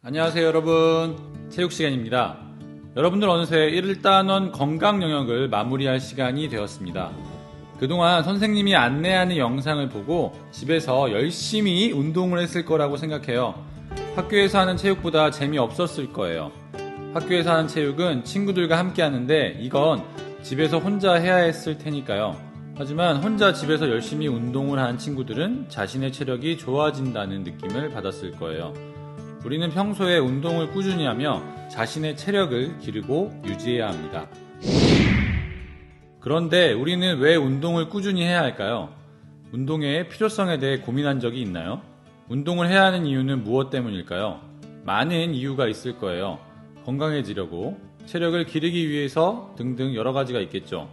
안녕하세요 여러분, 체육시간입니다. 여러분들 어느새 1단원 건강 영역을 마무리할 시간이 되었습니다. 그동안 선생님이 안내하는 영상을 보고 집에서 열심히 운동을 했을 거라고 생각해요. 학교에서 하는 체육보다 재미없었을 거예요. 학교에서 하는 체육은 친구들과 함께 하는데 이건 집에서 혼자 해야 했을 테니까요. 하지만 혼자 집에서 열심히 운동을 한 친구들은 자신의 체력이 좋아진다는 느낌을 받았을 거예요. 우리는 평소에 운동을 꾸준히 하며 자신의 체력을 기르고 유지해야 합니다. 그런데 우리는 왜 운동을 꾸준히 해야 할까요? 운동의 필요성에 대해 고민한 적이 있나요? 운동을 해야 하는 이유는 무엇 때문일까요? 많은 이유가 있을 거예요. 건강해지려고, 체력을 기르기 위해서 등등 여러 가지가 있겠죠.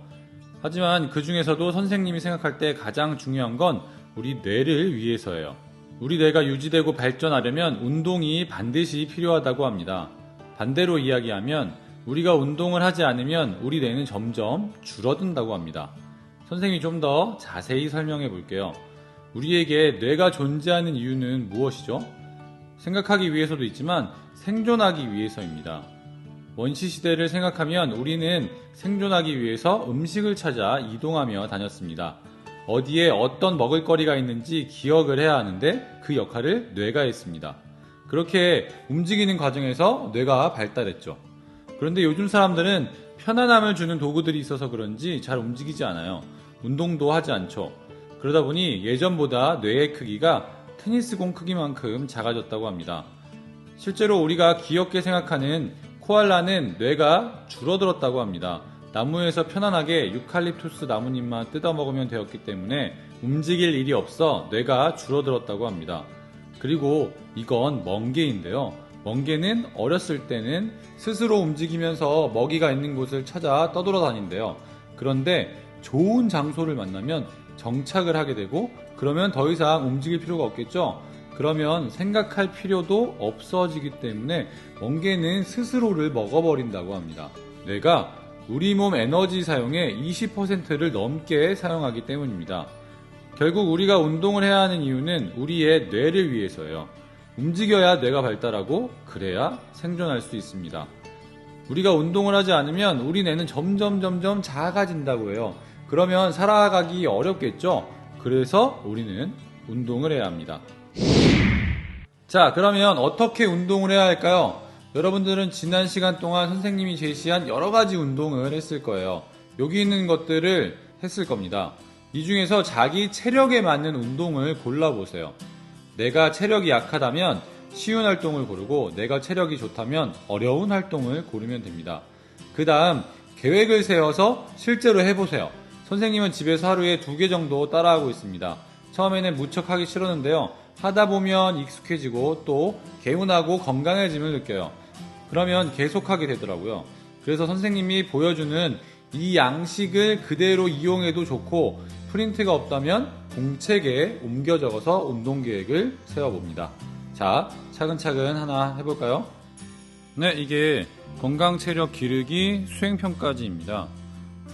하지만 그 중에서도 선생님이 생각할 때 가장 중요한 건 우리 뇌를 위해서예요. 우리 뇌가 유지되고 발전하려면 운동이 반드시 필요하다고 합니다. 반대로 이야기하면 우리가 운동을 하지 않으면 우리 뇌는 점점 줄어든다고 합니다. 선생님이 좀 더 자세히 설명해 볼게요. 우리에게 뇌가 존재하는 이유는 무엇이죠? 생각하기 위해서도 있지만 생존하기 위해서입니다. 원시시대를 생각하면 우리는 생존하기 위해서 음식을 찾아 이동하며 다녔습니다. 어디에 어떤 먹을거리가 있는지 기억을 해야 하는데 그 역할을 뇌가 했습니다. 그렇게 움직이는 과정에서 뇌가 발달했죠. 그런데 요즘 사람들은 편안함을 주는 도구들이 있어서 그런지 잘 움직이지 않아요. 운동도 하지 않죠. 그러다 보니 예전보다 뇌의 크기가 테니스공 크기만큼 작아졌다고 합니다. 실제로 우리가 귀엽게 생각하는 코알라는 뇌가 줄어들었다고 합니다. 나무에서 편안하게 유칼립투스 나뭇잎만 뜯어먹으면 되었기 때문에 움직일 일이 없어 뇌가 줄어들었다고 합니다. 그리고 이건 멍게인데요. 멍게는 어렸을 때는 스스로 움직이면서 먹이가 있는 곳을 찾아 떠돌아다닌대요. 그런데 좋은 장소를 만나면 정착을 하게 되고 그러면 더 이상 움직일 필요가 없겠죠. 그러면 생각할 필요도 없어지기 때문에 멍게는 스스로를 먹어버린다고 합니다. 뇌가 우리 몸 에너지 사용의 20%를 넘게 사용하기 때문입니다. 결국 우리가 운동을 해야 하는 이유는 우리의 뇌를 위해서예요. 움직여야 뇌가 발달하고 그래야 생존할 수 있습니다. 우리가 운동을 하지 않으면 우리 뇌는 점점 작아진다고 해요. 그러면 살아가기 어렵겠죠? 그래서 우리는 운동을 해야 합니다. 자, 그러면 어떻게 운동을 해야 할까요? 여러분들은 지난 시간 동안 선생님이 제시한 여러 가지 운동을 했을 거예요. 여기 있는 것들을 했을 겁니다. 이 중에서 자기 체력에 맞는 운동을 골라보세요. 내가 체력이 약하다면 쉬운 활동을 고르고 내가 체력이 좋다면 어려운 활동을 고르면 됩니다. 그 다음 계획을 세워서 실제로 해보세요. 선생님은 집에서 하루에 2개 정도 따라하고 있습니다. 처음에는 무척 하기 싫었는데요. 하다 보면 익숙해지고 또 개운하고 건강해짐을 느껴요. 그러면 계속하게 되더라고요. 그래서 선생님이 보여주는 이 양식을 그대로 이용해도 좋고 프린트가 없다면 공책에 옮겨 적어서 운동 계획을 세워봅니다. 자, 차근차근 하나 해볼까요? 네, 이게 건강 체력 기르기 수행평가지입니다.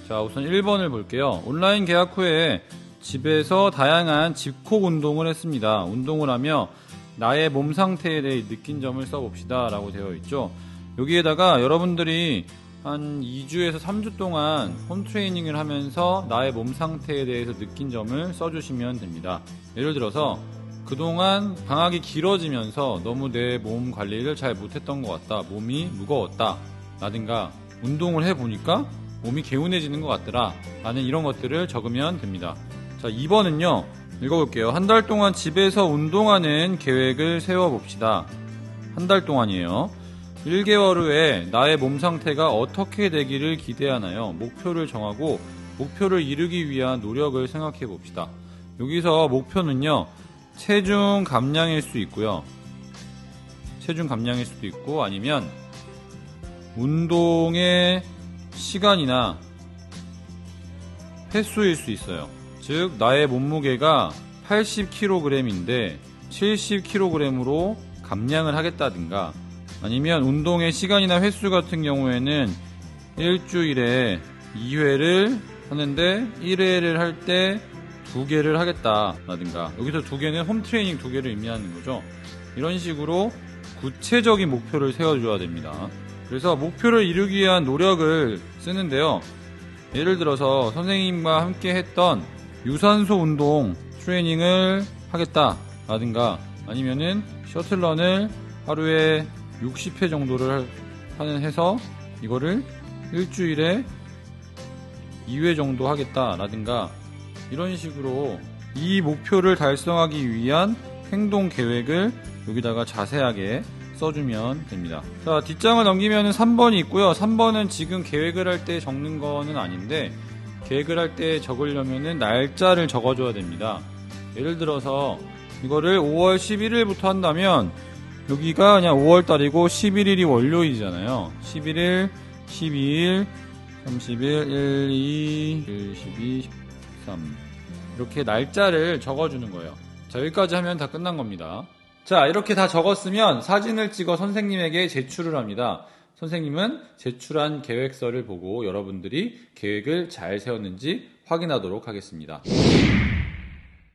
자, 우선 1번을 볼게요. 온라인 개학 후에 집에서 다양한 집콕 운동을 했습니다. 운동을 하며 나의 몸 상태에 대해 느낀 점을 써봅시다 라고 되어 있죠. 여기에다가 여러분들이 한 2주에서 3주 동안 홈트레이닝을 하면서 나의 몸 상태에 대해서 느낀 점을 써주시면 됩니다. 예를 들어서 그동안 방학이 길어지면서 너무 내 몸 관리를 잘 못했던 것 같다, 몸이 무거웠다 라든가 운동을 해보니까 몸이 개운해지는 것 같더라 라는 이런 것들을 적으면 됩니다. 자, 2번은요 읽어볼게요. 한 달 동안 집에서 운동하는 계획을 세워봅시다. 한 달 동안이에요. 1개월 후에 나의 몸 상태가 어떻게 되기를 기대하나요? 목표를 정하고 목표를 이루기 위한 노력을 생각해 봅시다. 여기서 목표는요 체중 감량일 수 있고요. 체중 감량일 수도 있고 아니면 운동의 시간이나 횟수일 수 있어요. 즉 나의 몸무게가 80kg인데 70kg으로 감량을 하겠다든가 아니면 운동의 시간이나 횟수 같은 경우에는 일주일에 2회를 하는데 1회를 할 때 2개를 하겠다라든가 여기서 2개는 홈트레이닝 2개를 의미하는 거죠. 이런 식으로 구체적인 목표를 세워줘야 됩니다. 그래서 목표를 이루기 위한 노력을 쓰는데요. 예를 들어서 선생님과 함께 했던 유산소 운동 트레이닝을 하겠다 라든가, 아니면은 셔틀런을 하루에 60회 정도를 해서 이거를 일주일에 2회 정도 하겠다 라든가, 이런 식으로 이 목표를 달성하기 위한 행동 계획을 여기다가 자세하게 써주면 됩니다. 자, 뒷장을 넘기면 3번이 있고요. 3번은 지금 계획을 할 때 적는 거는 아닌데, 계획을 할 때 적으려면 날짜를 적어줘야 됩니다. 예를 들어서 이거를 5월 11일부터 한다면 여기가 그냥 5월달이고 11일이 월요일이잖아요. 11일, 12일, 30일, 1, 2, 1, 12, 13 이렇게 날짜를 적어주는 거예요. 자, 여기까지 하면 다 끝난 겁니다. 자, 이렇게 다 적었으면 사진을 찍어 선생님에게 제출을 합니다. 선생님은 제출한 계획서를 보고 여러분들이 계획을 잘 세웠는지 확인하도록 하겠습니다.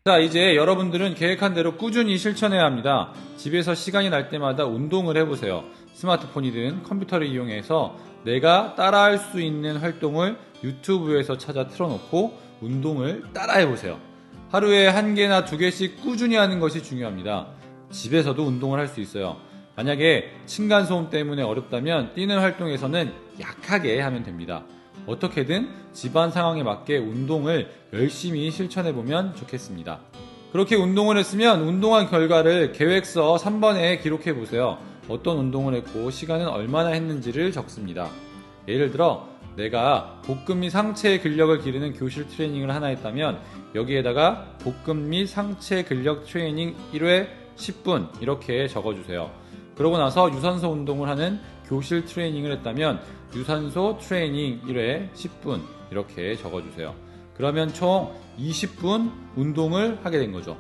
자, 이제 여러분들은 계획한 대로 꾸준히 실천해야 합니다. 집에서 시간이 날 때마다 운동을 해보세요. 스마트폰이든 컴퓨터를 이용해서 내가 따라할 수 있는 활동을 유튜브에서 찾아 틀어놓고 운동을 따라해보세요. 하루에 1개나 2개씩 꾸준히 하는 것이 중요합니다. 집에서도 운동을 할 수 있어요. 만약에 층간소음 때문에 어렵다면 뛰는 활동에서는 약하게 하면 됩니다. 어떻게든 집안 상황에 맞게 운동을 열심히 실천해보면 좋겠습니다. 그렇게 운동을 했으면 운동한 결과를 계획서 3번에 기록해보세요. 어떤 운동을 했고 시간은 얼마나 했는지를 적습니다. 예를 들어 내가 복근 및 상체 근력을 기르는 교실 트레이닝을 하나 했다면 여기에다가 복근 및 상체 근력 트레이닝 1회 10분 이렇게 적어주세요. 그러고 나서 유산소 운동을 하는 교실 트레이닝을 했다면 유산소 트레이닝 1회 10분 이렇게 적어주세요. 그러면 총 20분 운동을 하게 된 거죠.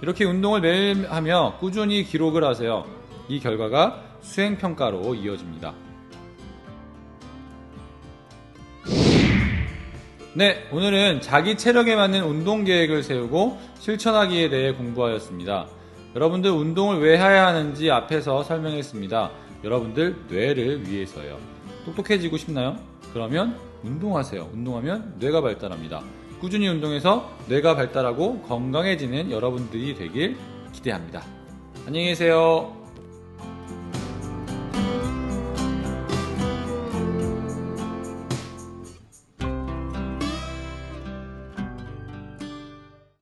이렇게 운동을 매일 하며 꾸준히 기록을 하세요. 이 결과가 수행평가로 이어집니다. 네, 오늘은 자기 체력에 맞는 운동 계획을 세우고 실천하기에 대해 공부하였습니다. 여러분들 운동을 왜 해야 하는지 앞에서 설명했습니다. 여러분들 뇌를 위해서요. 똑똑해지고 싶나요? 그러면 운동하세요. 운동하면 뇌가 발달합니다. 꾸준히 운동해서 뇌가 발달하고 건강해지는 여러분들이 되길 기대합니다. 안녕히 계세요.